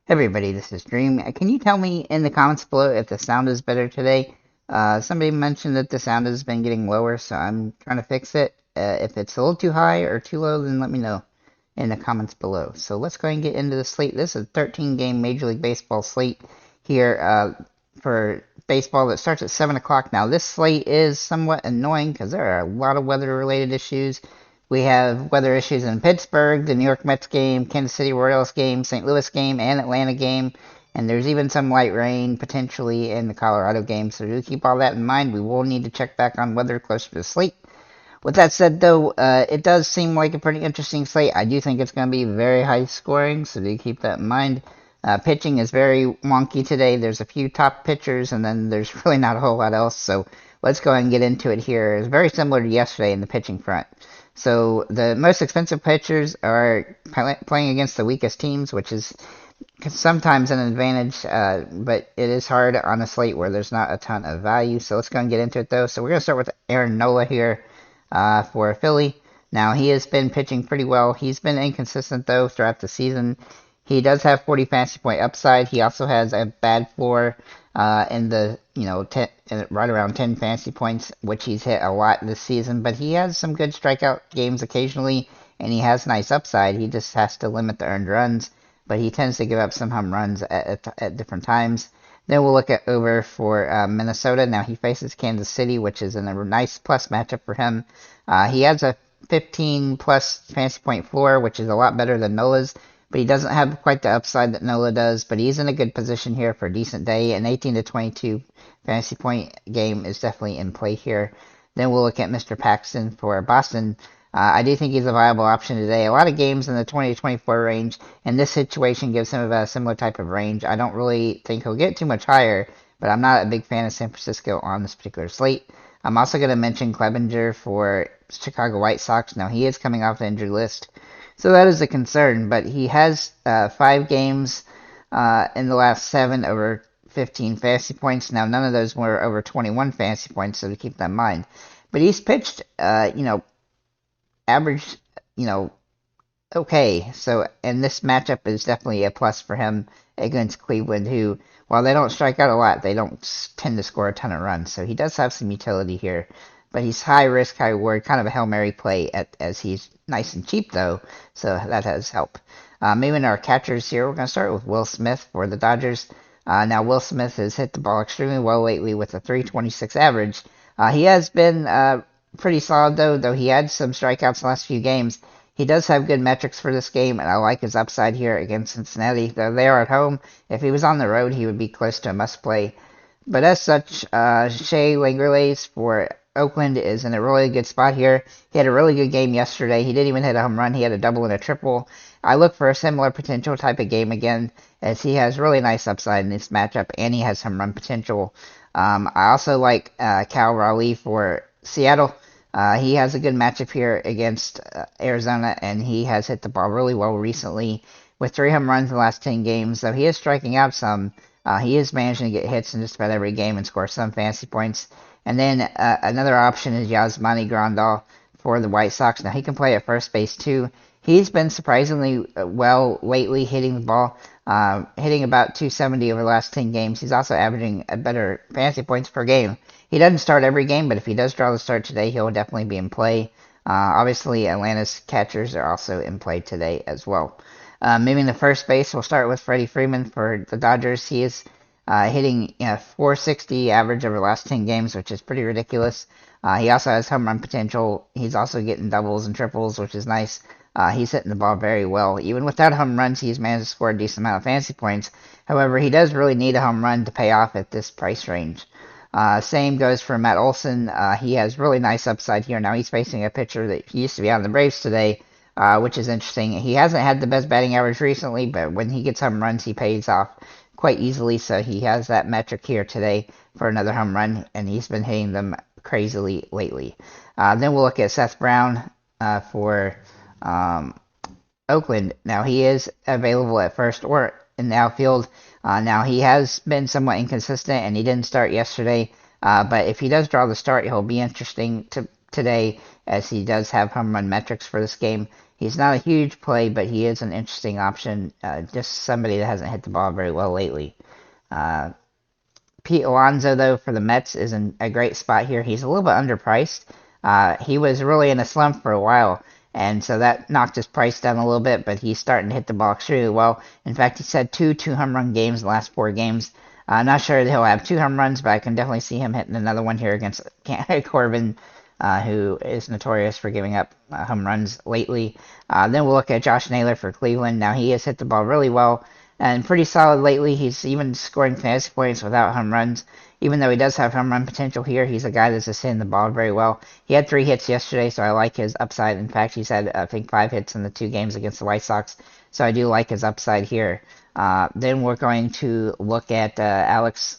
Hey everybody, this is Dream. Can you tell me in the comments below if the sound is better today? Somebody mentioned that the sound has been getting lower, so I'm trying to fix it. If it's a little too high or too low, then let me know in the comments below. So let's go ahead and get into the slate. This is a 13-game Major League Baseball slate here for baseball that starts at 7 o'clock. Now, this slate is somewhat annoying because there are a lot of weather-related issues. We have weather issues in Pittsburgh, the New York Mets game, Kansas City Royals game, St. Louis game, and Atlanta game. And there's even some light rain potentially in the Colorado game. So do keep all that in mind. We will need to check back on weather closer to the slate. With that said, though, it does seem like a pretty interesting slate. I do think it's going to be very high scoring, so do keep that in mind. Pitching is very wonky today. There's a few top pitchers, and then there's really not a whole lot else. So let's go ahead and get into it here. It's very similar to yesterday in the pitching front. So the most expensive pitchers are playing against the weakest teams, which is sometimes an advantage, but it is hard on a slate where there's not a ton of value. So let's go and get into it, though. So we're going to start with Aaron Nola here for Philly. Now, he has been pitching pretty well. He's been inconsistent, though, throughout the season. He does have 40 fantasy point upside. He also has a bad floor in the, 10, right around 10 fantasy points, which he's hit a lot this season. But he has some good strikeout games occasionally, and he has nice upside. He just has to limit the earned runs, but he tends to give up some home runs at different times. Then we'll look at over for Minnesota. Now he faces Kansas City, which is in a nice plus matchup for him. He has a 15 plus fantasy point floor, which is a lot better than Nola's, but he doesn't have quite the upside that Nola does. But he's in a good position here for a decent day. An 18 to 22 fantasy point game is definitely in play here. Then we'll look at Mr. Paxton for Boston. I do think he's a viable option today. A lot of games in the 20 to 24 range, and this situation gives him a similar type of range. I don't really think he'll get too much higher, but I'm not a big fan of San Francisco on this particular slate. I'm also going to mention Clevenger for Chicago White Sox. Now, he is coming off the injury list, so that is a concern, but he has 5 games in the last 7 over 15 fantasy points. Now, none of those were over 21 fantasy points, so to keep that in mind. But he's pitched, average, you know, okay. So, and this matchup is definitely a plus for him against Cleveland, who, while they don't strike out a lot, they don't tend to score a ton of runs. So he does have some utility here, but he's high risk, high reward, kind of a Hail Mary play as he's nice and cheap, though. So that has help. Moving our catchers here, we're going to start with Will Smith for the Dodgers. Now, Will Smith has hit the ball extremely well lately with a 326 average. He has been pretty solid, though he had some strikeouts the last few games. He does have good metrics for this game, and I like his upside here against Cincinnati. Though they are at home, if he was on the road, he would be close to a must-play. But as such, Shea Langrisser for Oakland is in a really good spot here. He had a really good game yesterday. He didn't even hit a home run. He had a double and a triple. I look for a similar potential type of game again, as he has really nice upside in this matchup, and he has home run potential. I also like Cal Raleigh for Seattle. He has a good matchup here against Arizona, and he has hit the ball really well recently with 3 home runs in the last 10 games. Though he is striking out some, he is managing to get hits in just about every game and score some fantasy points. And then another option is Yasmani Grandal for the White Sox. Now he can play at first base too. He's been surprisingly well lately hitting the ball, hitting about 270 over the last 10 games. He's also averaging a better fantasy points per game. He doesn't start every game, but if he does draw the start today, he'll definitely be in play. Obviously, Atlanta's catchers are also in play today as well. Moving to first base, we'll start with Freddie Freeman for the Dodgers. He is hitting 460 average over the last 10 games, which is pretty ridiculous. He also has home run potential. He's also getting doubles and triples, which is nice. He's hitting the ball very well. Even without home runs, he's managed to score a decent amount of fantasy points. However, he does really need a home run to pay off at this price range. Same goes for Matt Olson. He has really nice upside here. Now he's facing a pitcher that used to be on the Braves today, which is interesting. He hasn't had the best batting average recently, but when he gets home runs, he pays off quite easily. So he has that metric here today for another home run, and he's been hitting them crazily lately. Then we'll look at Seth Brown for Oakland. Now he is available at first or in the outfield. Now he has been somewhat inconsistent, and he didn't start yesterday. But if he does draw the start, he'll be interesting today, as he does have home run metrics for this game. He's not a huge play, but he is an interesting option. Just somebody that hasn't hit the ball very well lately. Uh, Pete Alonso, though, for the Mets is in a great spot here. He's a little bit underpriced. He was really in a slump for a while, and so that knocked his price down a little bit, but he's starting to hit the ball extremely well. In fact, he's had two home run games in the last 4 games. I'm not sure that he'll have 2 home runs, but I can definitely see him hitting another one here against Corbin, who is notorious for giving up home runs lately. Then we'll look at Josh Naylor for Cleveland. Now, he has hit the ball really well and pretty solid lately. He's even scoring fantasy points without home runs. Even though he does have home run potential here, he's a guy that's just hitting the ball very well. He had 3 hits yesterday, so I like his upside. In fact, he's had, I think, 5 hits in the 2 games against the White Sox, so I do like his upside here. Then we're going to look at Alex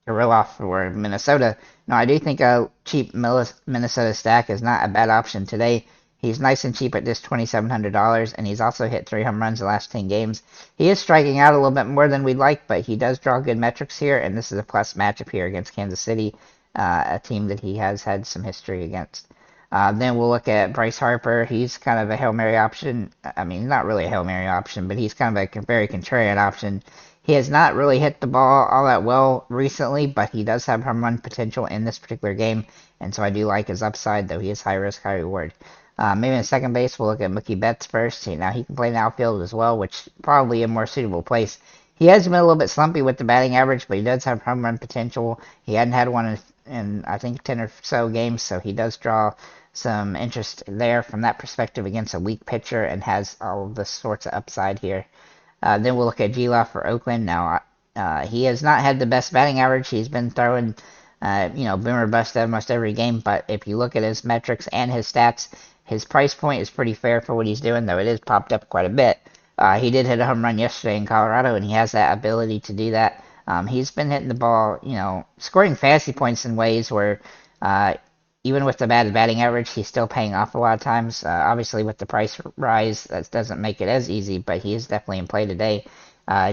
Kirilloff for Minnesota. Now, I do think a cheap Minnesota stack is not a bad option today. He's nice and cheap at just $2,700, and he's also hit 3 home runs the last 10 games. He is striking out a little bit more than we'd like, but he does draw good metrics here, and this is a plus matchup here against Kansas City, a team that he has had some history against. Then we'll look at Bryce Harper. He's kind of a Hail Mary option. I mean, not really a Hail Mary option, but he's kind of a very contrarian option. He has not really hit the ball all that well recently, but he does have home run potential in this particular game, and so I do like his upside, though he is high risk, high reward. Maybe in second base, we'll look at Mookie Betts first. Now, he can play in the outfield as well, which is probably a more suitable place. He has been a little bit slumpy with the batting average, but he does have home run potential. He hadn't had one in I think, 10 or so games, so he does draw some interest there from that perspective against a weak pitcher and has all of the sorts of upside here. Then we'll look at G-Law for Oakland. Now, he has not had the best batting average. He's been throwing, boomer bust almost every game, but if you look at his metrics and his stats, his price point is pretty fair for what he's doing, though it is popped up quite a bit. He did hit a home run yesterday in Colorado, and he has that ability to do that. He's been hitting the ball, scoring fantasy points in ways where, even with the bad batting average, he's still paying off a lot of times. Obviously, with the price rise, that doesn't make it as easy, but he is definitely in play today.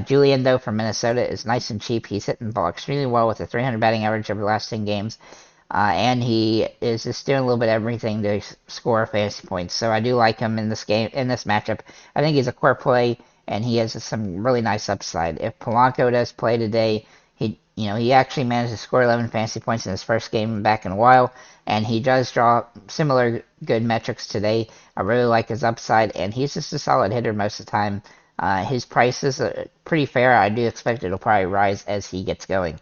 Julian, though, from Minnesota is nice and cheap. He's hitting the ball extremely well with a 300 batting average over the last 10 games. And he is just doing a little bit of everything to score fantasy points. So I do like him in this game, in this matchup. I think he's a core play, and he has some really nice upside. If Polanco does play today, he actually managed to score 11 fantasy points in his first game back in a while, and he does draw similar good metrics today. I really like his upside, and he's just a solid hitter most of the time. His price is pretty fair. I do expect it'll probably rise as he gets going.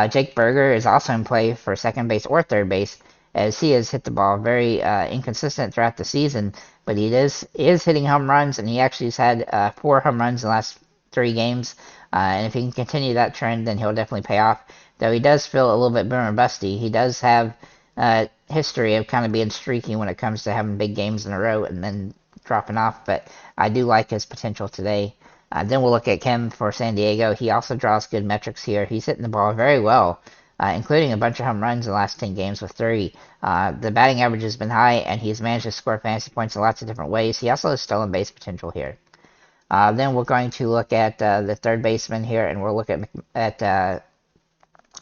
Jake Berger is also in play for second base or third base, as he has hit the ball very inconsistent throughout the season, but he is hitting home runs, and he actually has had 4 home runs in the last 3 games, and if he can continue that trend, then he'll definitely pay off, though he does feel a little bit boomer busty. He does have history of kind of being streaky when it comes to having big games in a row and then dropping off, but I do like his potential today. Then we'll look at Kim for San Diego. He also draws good metrics here. He's hitting the ball very well, including a bunch of home runs in the last 10 games with 3. The batting average has been high, and he's managed to score fantasy points in lots of different ways. He also has stolen base potential here. Then we're going to look at the third baseman here, and we'll look at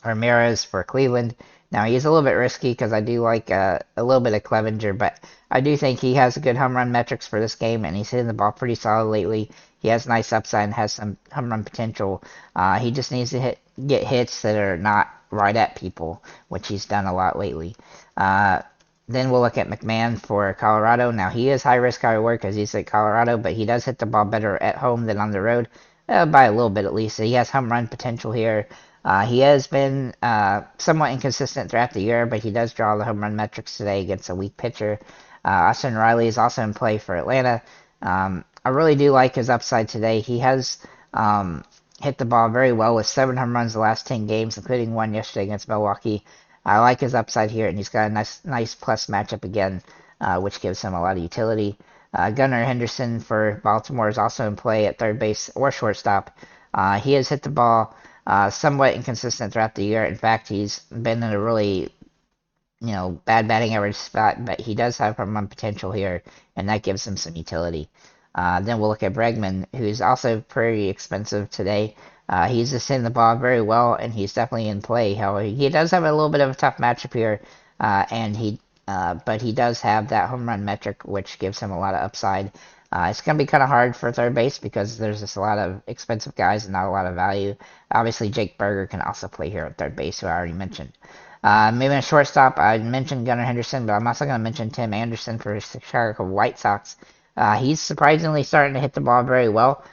Ramirez for Cleveland. Now, he's a little bit risky because I do like a little bit of Clevenger, but I do think he has good home run metrics for this game, and he's hitting the ball pretty solid lately. He has nice upside and has some home run potential. He just needs to get hits that are not right at people, which he's done a lot lately. Then we'll look at McMahon for Colorado. Now, he is high risk, high reward because he's at Colorado, but he does hit the ball better at home than on the road, by a little bit at least. So he has home run potential here. He has been somewhat inconsistent throughout the year, but he does draw the home run metrics today against a weak pitcher. Austin Riley is also in play for Atlanta. I really do like his upside today. He has hit the ball very well with 7 home runs the last 10 games, including one yesterday against Milwaukee. I like his upside here, and he's got a nice plus matchup again, which gives him a lot of utility. Gunnar Henderson for Baltimore is also in play at third base or shortstop. He has hit the ball somewhat inconsistent throughout the year. In fact, he's been in a really bad batting average spot, but he does have home run potential here, and that gives him some utility. Then we'll look at Bregman, who's also pretty expensive today. He's just hitting the ball very well, and he's definitely in play. However, he does have a little bit of a tough matchup here But he does have that home run metric, which gives him a lot of upside. It's going to be kind of hard for third base because there's just a lot of expensive guys and not a lot of value. Obviously, Jake Berger can also play here at third base, who I already mentioned. Maybe a shortstop, I mentioned Gunnar Henderson, but I'm also going to mention Tim Anderson for the Chicago White Sox. He's surprisingly starting to hit the ball very well.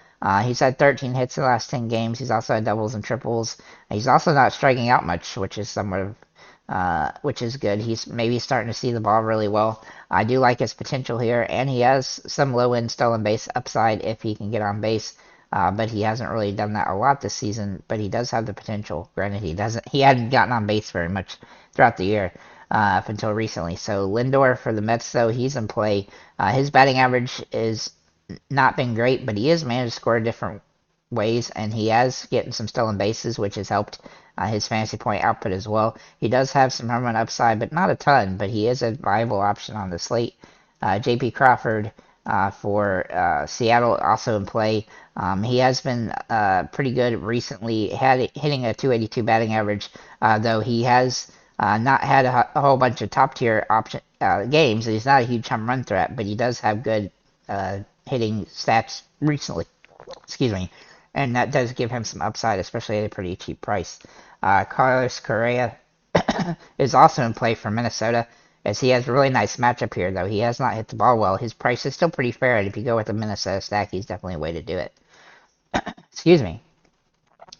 He's had 13 hits in the last 10 games. He's also had doubles and triples. He's also not striking out much, which is which is good. He's maybe starting to see the ball really well. I do like his potential here, and he has some low-end stolen base upside if he can get on base. But he hasn't really done that a lot this season. But he does have the potential. Granted, he hadn't gotten on base very much throughout the year up until recently. So Lindor for the Mets, though, he's in play. His batting average is not been great, but he has managed to score different ways, and he has getting some stolen bases, which has helped his fantasy point output as well. He does have some home run upside, but not a ton, but he is a viable option on the slate. J.P. Crawford for Seattle also in play. He has been pretty good recently, hitting a 282 batting average, though he has not had a whole bunch of top tier games. He's not a huge home run threat, but he does have good hitting stats recently. Excuse me. And that does give him some upside, especially at a pretty cheap price. Carlos Correa is also in play for Minnesota, as he has a really nice matchup here, though he has not hit the ball well. His price is still pretty fair, and if you go with the Minnesota stack, he's definitely a way to do it. Excuse me.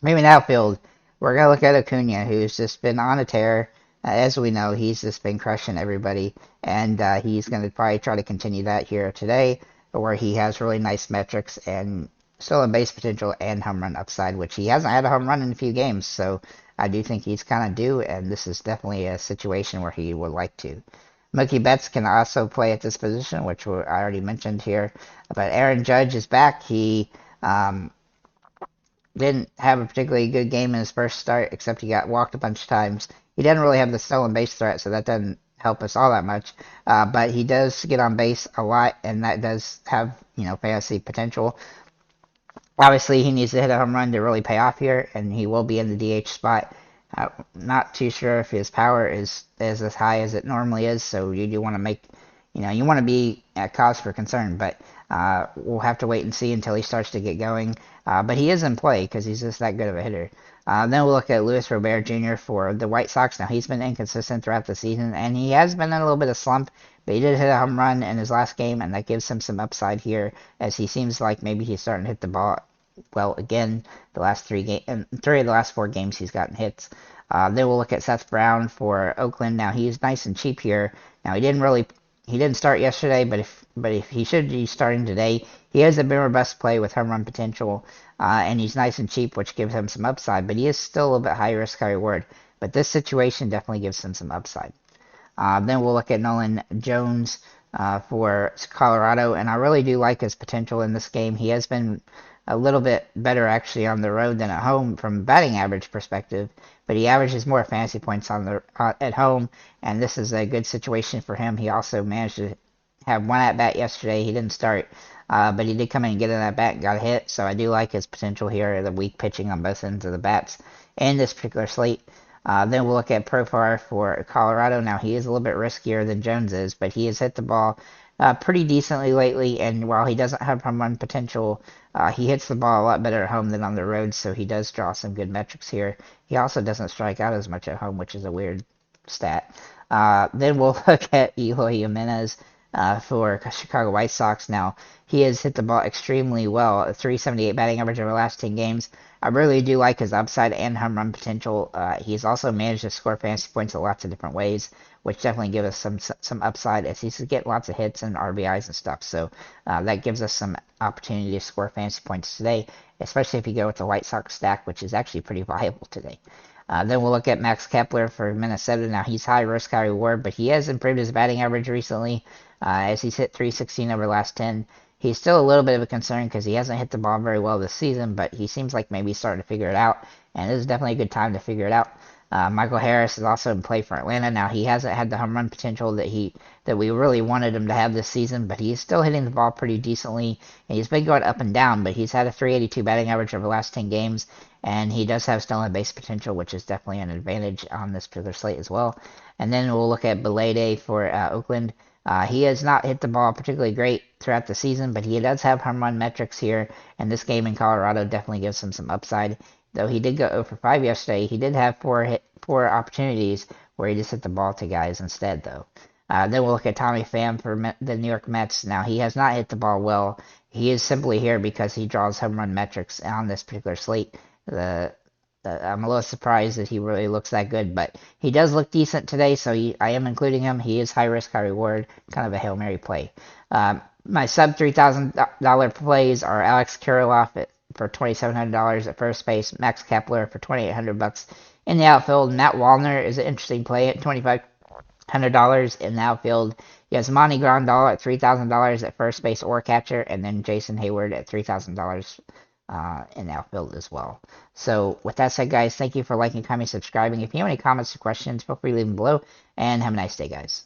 Maybe in outfield, we're going to look at Acuna, who's just been on a tear. As we know, he's just been crushing everybody, and he's going to probably try to continue that here today, where he has really nice metrics and still in base potential and home run upside, which he hasn't had a home run in a few games, so I do think he's kind of due, and this is definitely a situation where he would like to. Mookie Betts can also play at this position, which I already mentioned here, but Aaron Judge is back. He didn't have a particularly good game in his first start, except he got walked a bunch of times. He didn't really have the stolen base threat, so that doesn't help us all that much, but he does get on base a lot, and that does have, fantasy potential. Obviously, he needs to hit a home run to really pay off here, and he will be in the DH spot. Not too sure if his power is as high as it normally is, so you do want to make, you want to be at cause for concern, but we'll have to wait and see until he starts to get going. But he is in play because he's just that good of a hitter. Then we'll look at Luis Robert Jr. for the White Sox. Now, he's been inconsistent throughout the season, and he has been in a little bit of slump, but he did hit a home run in his last game, and that gives him some upside here, as he seems like maybe he's starting to hit the ball well again. Three of the last 4 games he's gotten hits. Then we'll look at Seth Brown for Oakland. Now, he's nice and cheap here. Now, he didn't start yesterday, but if he should be starting today, he has a bit robust play with home run potential, and he's nice and cheap, which gives him some upside, but he is still a little bit high risk, high reward. But this situation definitely gives him some upside. Then we'll look at Nolan Jones for Colorado, and I really do like his potential in this game. He has been a little bit better actually on the road than at home from a batting average perspective, but he averages more fantasy points at home, and this is a good situation for him. He also managed to have 1 at-bat yesterday. He didn't start, but he did come in and get an at-bat and got a hit, so I do like his potential here, the weak pitching on both ends of the bats in this particular slate. Then we'll look at Profar for Colorado. Now, he is a little bit riskier than Jones is, but he has hit the ball pretty decently lately, and while he doesn't have home run potential, he hits the ball a lot better at home than on the road, so he does draw some good metrics here. He also doesn't strike out as much at home, which is a weird stat. Then we'll look at Eloy Jimenez for Chicago White Sox. Now, he has hit the ball extremely well, a 378 batting average over the last 10 games. I really do like his upside and home run potential. He's also managed to score fantasy points in lots of different ways, which definitely gives us some upside, as he's get lots of hits and RBIs and stuff. So that gives us some opportunity to score fantasy points today, especially if you go with the White Sox stack, which is actually pretty viable today. Then we'll look at Max Kepler for Minnesota. Now, he's high risk, high reward, but he has improved his batting average recently, as he's hit 316 over the last 10. He's still a little bit of a concern because he hasn't hit the ball very well this season, but he seems like maybe he's starting to figure it out, and this is definitely a good time to figure it out. Michael Harris is also in play for Atlanta. Now he hasn't had the home run potential that we really wanted him to have this season, but he's still hitting the ball pretty decently, and he's been going up and down. But he's had a 382 batting average over the last 10 games, and he does have stolen base potential, which is definitely an advantage on this particular slate as well. And then we'll look at Belede for Oakland. He has not hit the ball particularly great throughout the season, but he does have home run metrics here, and this game in Colorado definitely gives him some upside. Though he did go 0 for 5 yesterday, he did have four opportunities where he just hit the ball to guys instead, though. Then we'll look at Tommy Pham for the New York Mets. Now, he has not hit the ball well. He is simply here because he draws home run metrics on this particular slate. I'm a little surprised that he really looks that good, but he does look decent today, so I am including him. He is high risk, high reward, kind of a Hail Mary play. My sub $3,000 plays are Alex Kirilloff for $2,700 at first base, Max Kepler for $2,800 in the outfield. Matt Wallner is an interesting play at $2,500 in the outfield. Yasmani Grandal at $3,000 at first base or catcher, and then Jason Hayward at $3,000 in the outfield as well. So with that said, guys, thank you for liking, commenting, subscribing. If you have any comments or questions, feel free to leave them below, and have a nice day, guys.